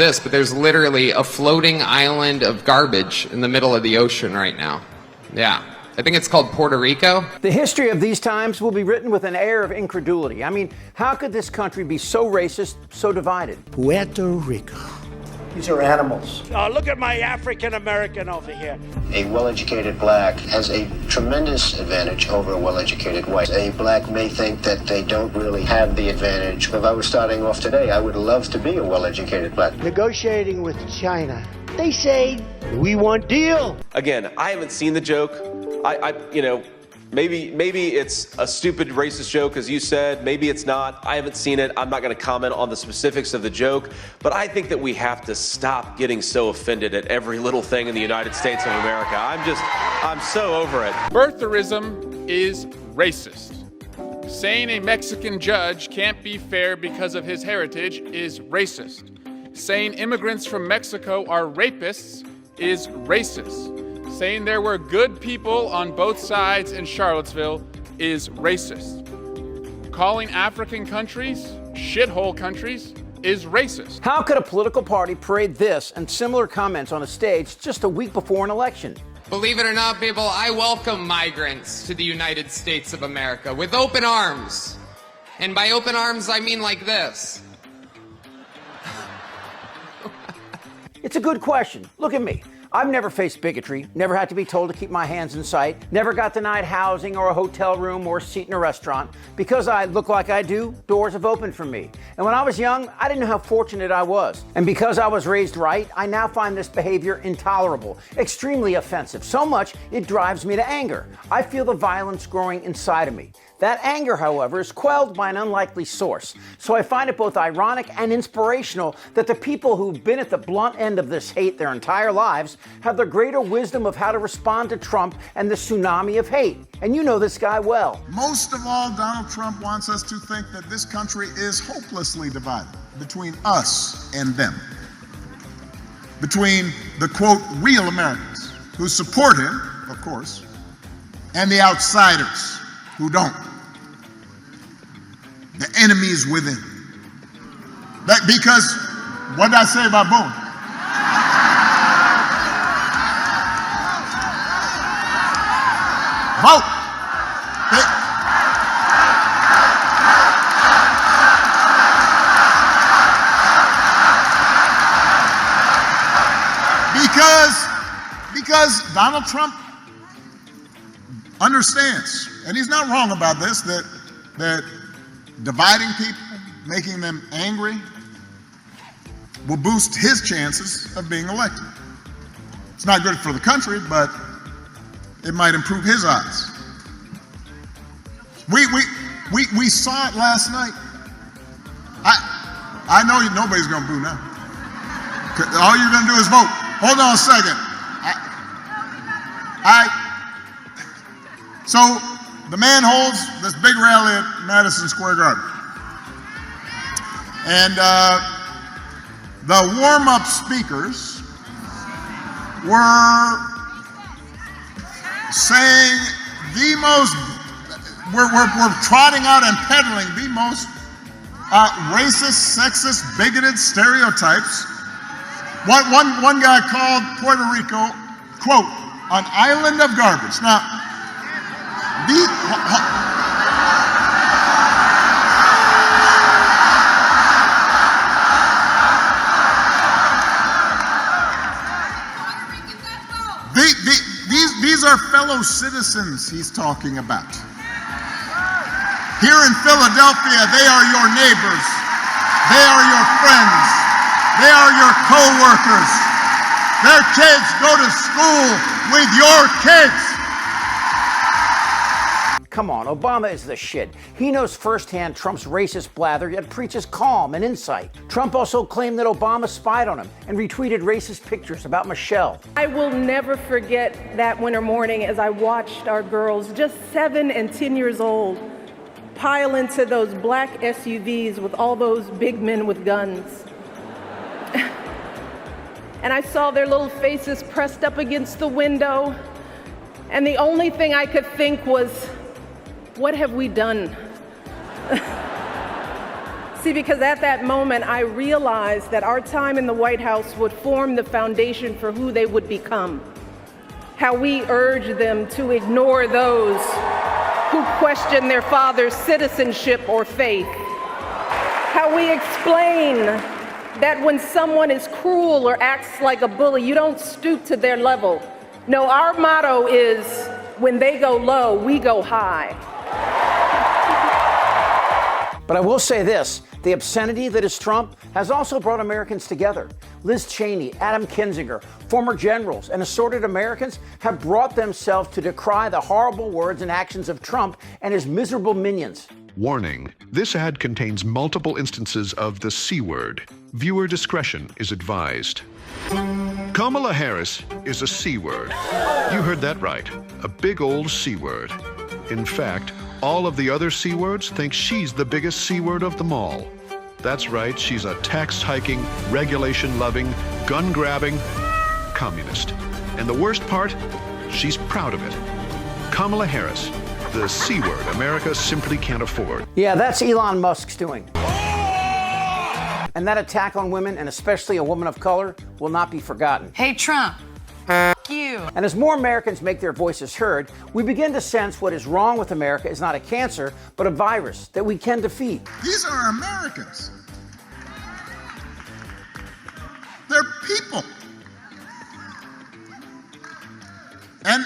this, but there's literally a floating island of garbage in the middle of the ocean right now. Yeah. I think it's called Puerto Rico. The history of these times will be written with an air of incredulity. I mean, how could this country be so racist, so divided? Puerto Rico. These are animals. Look at my African American over here. A well-educated black has a tremendous advantage over a well-educated white. A black may think that they don't really have the advantage. If I was starting off today, I would love to be a well-educated black. Negotiating with China. They say, we want deal. Again, I haven't seen the joke. Maybe it's a stupid racist joke, as you said. Maybe it's not. I haven't seen it. I'm not going to comment on the specifics of the joke. But I think that we have to stop getting so offended at every little thing in the United States of America. I'm so over it. Birtherism is racist. Saying a Mexican judge can't be fair because of his heritage is racist. Saying immigrants from Mexico are rapists is racist. Saying there were good people on both sides in Charlottesville is racist. Calling African countries shithole countries is racist. How could a political party parade this and similar comments on a stage just a week before an election? Believe it or not, people, I welcome migrants to the United States of America with open arms. And by open arms, I mean like this. It's a good question. Look at me. I've never faced bigotry, never had to be told to keep my hands in sight, never got denied housing or a hotel room or a seat in a restaurant. Because I look like I do, doors have opened for me. And when I was young, I didn't know how fortunate I was. And because I was raised right, I now find this behavior intolerable, extremely offensive, so much it drives me to anger. I feel the violence growing inside of me. That anger, however, is quelled by an unlikely source. So I find it both ironic and inspirational that the people who've been at the blunt end of this hate their entire lives have the greater wisdom of how to respond to Trump and the tsunami of hate. And you know this guy well. Most of all, Donald Trump wants us to think that this country is hopelessly divided between us and them. Between the, quote, real Americans who support him, of course, and the outsiders who don't. The enemies within. Because, what did I say about Boone? Vote. Because Donald Trump understands, and he's not wrong about this, that dividing people, making them angry, will boost his chances of being elected. It's not good for the country, but it might improve his odds. We saw it last night. I know nobody's going to boo now. All you're going to do is vote. Hold on a second. So the man holds this big rally at Madison Square Garden. And the warm-up speakers were saying we're trotting out and peddling the most racist, sexist, bigoted stereotypes. One guy called Puerto Rico, quote, an island of garbage. Now, these are fellow citizens he's talking about. Here in Philadelphia, they are your neighbors. They are your friends. They are your co-workers. Their kids go to school with your kids. Come on, Obama is the shit. He knows firsthand Trump's racist blather, yet preaches calm and insight. Trump also claimed that Obama spied on him and retweeted racist pictures about Michelle. I will never forget that winter morning as I watched our girls, just 7 and 10 years old, pile into those black SUVs with all those big men with guns. And I saw their little faces pressed up against the window, and the only thing I could think was, what have we done? See, because at that moment, I realized that our time in the White House would form the foundation for who they would become. How we urge them to ignore those who question their father's citizenship or faith. How we explain that when someone is cruel or acts like a bully, you don't stoop to their level. No, our motto is, when they go low, we go high. But I will say this, the obscenity that is Trump has also brought Americans together. Liz Cheney, Adam Kinzinger, former generals, and assorted Americans have brought themselves to decry the horrible words and actions of Trump and his miserable minions. Warning, this ad contains multiple instances of the C word. Viewer discretion is advised. Kamala Harris is a C word. You heard that right, a big old C word. In fact, all of the other C words think she's the biggest C word of them all. That's right, she's a tax-hiking, regulation-loving, gun-grabbing communist. And the worst part, she's proud of it. Kamala Harris, the C word America simply can't afford. Yeah, that's Elon Musk's doing. And that attack on women, and especially a woman of color, will not be forgotten. Hey, Trump. You. And as more Americans make their voices heard, we begin to sense what is wrong with America is not a cancer, but a virus that we can defeat. These are Americans. They're people. And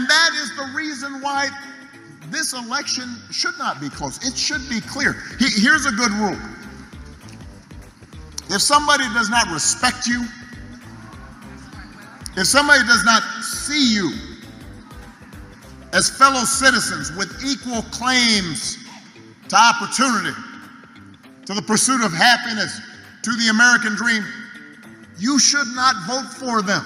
that is the reason why this election should not be close. It should be clear. Here's a good rule. If somebody does not respect you, if somebody does not see you as fellow citizens with equal claims to opportunity, to the pursuit of happiness, to the American dream, you should not vote for them.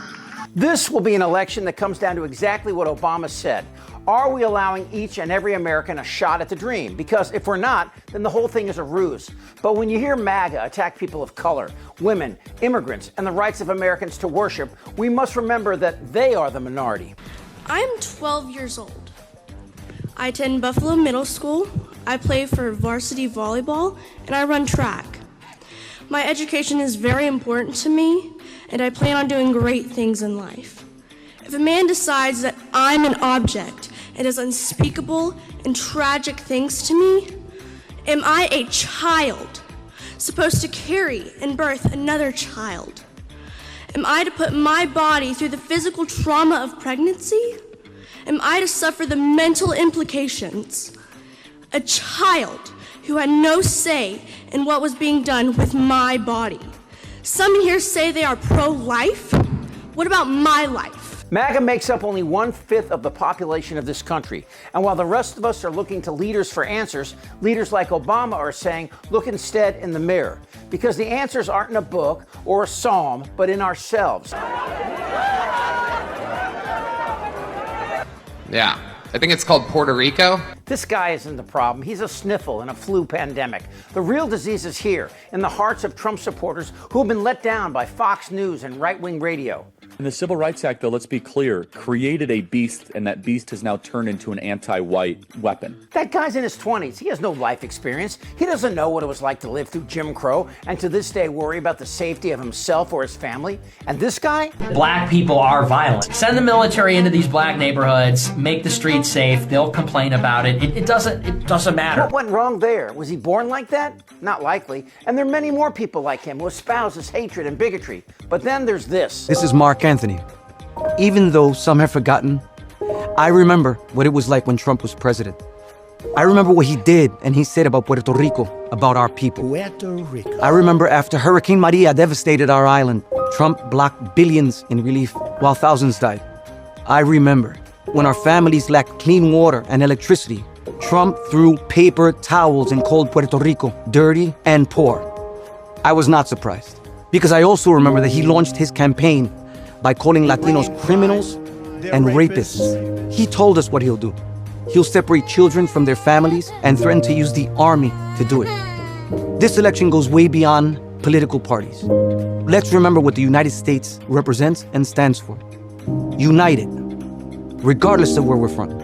This will be an election that comes down to exactly what Obama said. Are we allowing each and every American a shot at the dream? Because if we're not, then the whole thing is a ruse. But when you hear MAGA attack people of color, women, immigrants, and the rights of Americans to worship, we must remember that they are the minority. I'm 12 years old. I attend Buffalo Middle School. I play for varsity volleyball, and I run track. My education is very important to me, and I plan on doing great things in life. If a man decides that I'm an object and does unspeakable and tragic things to me, am I a child supposed to carry and birth another child? Am I to put my body through the physical trauma of pregnancy? Am I to suffer the mental implications? A child who had no say in what was being done with my body. Some here say they are pro-life. What about my life? MAGA makes up only 1/5 of the population of this country. And while the rest of us are looking to leaders for answers, leaders like Obama are saying, look instead in the mirror. Because the answers aren't in a book or a psalm, but in ourselves. Yeah. I think it's called Puerto Rico. This guy isn't the problem. He's a sniffle in a flu pandemic. The real disease is here, in the hearts of Trump supporters who have been let down by Fox News and right-wing radio. And the Civil Rights Act, though, let's be clear, created a beast, and that beast has now turned into an anti-white weapon. That guy's in his 20s. He has no life experience. He doesn't know what it was like to live through Jim Crow and to this day worry about the safety of himself or his family. And this guy? Black people are violent. Send the military into these black neighborhoods, make the streets safe, they'll complain about it. It doesn't matter. What went wrong there? Was he born like that? Not likely. And there are many more people like him who espouse his hatred and bigotry. But then there's this. This is Mark Anthony. Even though some have forgotten, I remember what it was like when Trump was president. I remember what he did and he said about Puerto Rico, about our people. Puerto Rico. I remember after Hurricane Maria devastated our island, Trump blocked billions in relief while thousands died. I remember when our families lacked clean water and electricity, Trump threw paper towels and called Puerto Rico dirty and poor. I was not surprised, because I also remember that he launched his campaign by calling Latinos criminals and rapists. He told us what he'll do. He'll separate children from their families and threaten to use the army to do it. This election goes way beyond political parties. Let's remember what the United States represents and stands for. United, regardless of where we're from.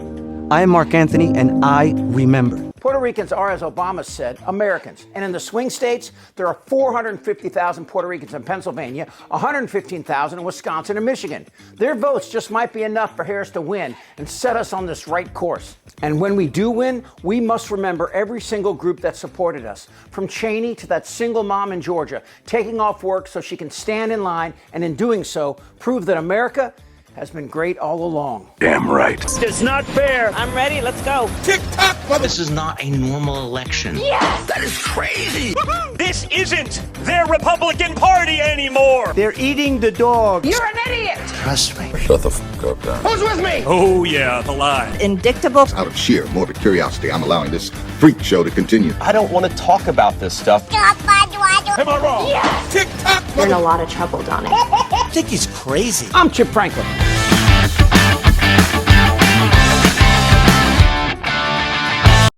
I am Mark Anthony, and I remember. Puerto Ricans are, as Obama said, Americans. And in the swing states, there are 450,000 Puerto Ricans in Pennsylvania, 115,000 in Wisconsin and Michigan. Their votes just might be enough for Harris to win and set us on this right course. And when we do win, we must remember every single group that supported us, from Cheney to that single mom in Georgia, taking off work so she can stand in line and in doing so, prove that America has been great all along. Damn right. It's not fair. I'm ready. Let's go. Tick-tock, mother. This is not a normal election. Yes! That is crazy. This isn't their Republican Party anymore. They're eating the dog. You're an idiot! Trust me. Shut the fuck up, Dan. Who's with me? Oh, yeah, the lie. Indictable. Out of sheer morbid curiosity, I'm allowing this freak show to continue. I don't want to talk about this stuff. Am I wrong? Yes! Tick-tock, You're in a lot of trouble, Donna. I think he's crazy. I'm Chip Franklin.